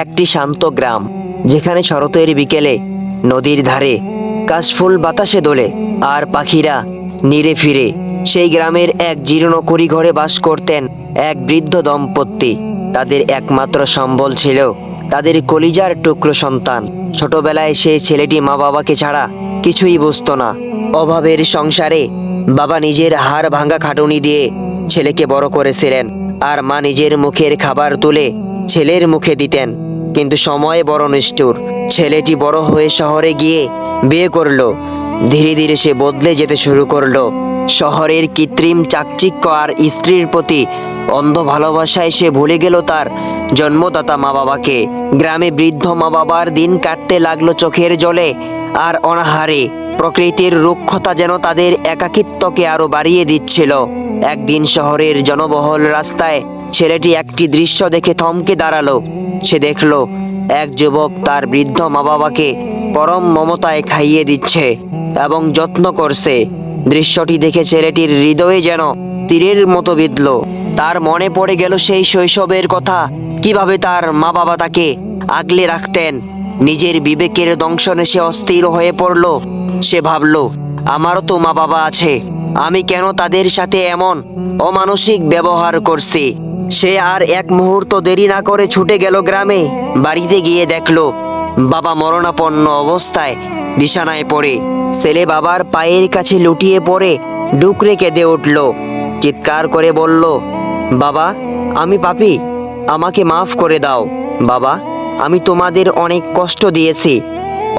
একটি শান্ত গ্রাম, যেখানে শরতের বিকেলে নদীর ধারে কাশফুল বাতাসে দোলে আর পাখিরা নিরে ফিরে। সেই গ্রামের এক জীর্ণ কুড়িঘরে বাস করতেন এক বৃদ্ধ দম্পতি। তাদের একমাত্র সম্বল ছিল তাদের কলিজার টুকরো সন্তান। ছোটবেলায় সেই ছেলেটি মা বাবাকে ছাড়া কিছুই বুঝতো না। অভাবের সংসারে বাবা নিজের হাড় ভাঙা খাটুনি দিয়ে ছেলেকে বড় করেছিলেন, আর মা নিজের মুখের খাবার তুলে ছেলের মুখে দিতেন। কিন্তু সময় বড় নিষ্ঠুর। ছেলেটি বড় হয়ে শহরে গিয়ে বিয়ে করলো। ধীরে ধীরে সে বদলে যেতে শুরু করলো। শহরের কৃত্রিম চাকচিক্য আর স্ত্রীর প্রতি অন্ধ ভালোবাসায় সে ভুলে গেল তার জন্মদাতা মা বাবাকে। গ্রামে বৃদ্ধ মা বাবার দিন কাটতে লাগলো চোখের জলে আর অনাহারে। প্রকৃতির রুক্ষতা যেন তাদের একাকিত্বকে আরো বাড়িয়ে দিচ্ছিল। একদিন শহরের জনবহুল রাস্তায় ছেলেটি একটি দৃশ্য দেখে থমকে দাঁড়ালো। সে দেখলো এক যুবক তার বৃদ্ধ মা বাবাকে পরম মমতায় খাইয়ে দিচ্ছে এবং যত্ন করছে। দৃশ্যটি দেখে ছেলেটির হৃদয়ে যেন তীরের মতো বিঁধল। তার মনে পড়ে গেল সেই শৈশবের কথা, কিভাবে তার মা বাবা তাকে আগলে রাখতেন। নিজের বিবেকের দংশনে সে অস্থির হয়ে পড়ল। সে ভাবল, আমারও তো মা বাবা আছে, আমি কেন তাদের সাথে এমন অমানসিক ব্যবহার করছি। সে আর এক মুহূর্ত দেরি না করে ছুটে গেল গ্রামে। বাড়িতে গিয়ে দেখলো বাবা মরণাপন্ন অবস্থায় বিছানায় পড়ে। ছেলে বাবার পায়ের কাছে লুটিয়ে পড়ে ডুকরে কেঁদে উঠল। চিৎকার করে বলল, বাবা, আমি পাপী, আমাকে মাফ করে দাও। বাবা, আমি তোমাদের অনেক কষ্ট দিয়েছি।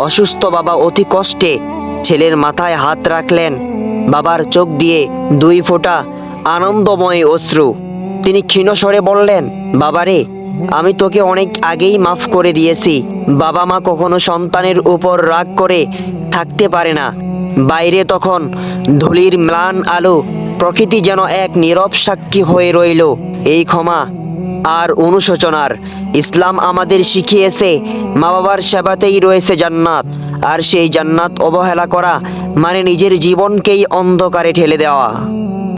অসুস্থ বাবা অতি কষ্টে ছেলের মাথায় হাত রাখলেন। বাবার চোখ দিয়ে 2 ফোঁটা আনন্দময় অশ্রু। তিনি ক্ষীণ স্বরে বললেন, বাবারে, আমি তোকে অনেক আগেই মাফ করে দিয়েছি। বাবা মা কখনো সন্তানের উপর রাগ করে থাকতে পারে না। বাইরে তখন ধূলির ম্লান আলো, প্রকৃতি যেন এক নীরব সাক্ষী হয়ে রইল এই ক্ষমা আর অনুশোচনার। ইসলাম আমাদের শিখিয়েছে মা বাবার সেবাতেই রয়েছে জান্নাত, আর সেই জান্নাত অবহেলা করা মানে নিজের জীবনকেই অন্ধকারে ঠেলে দেওয়া।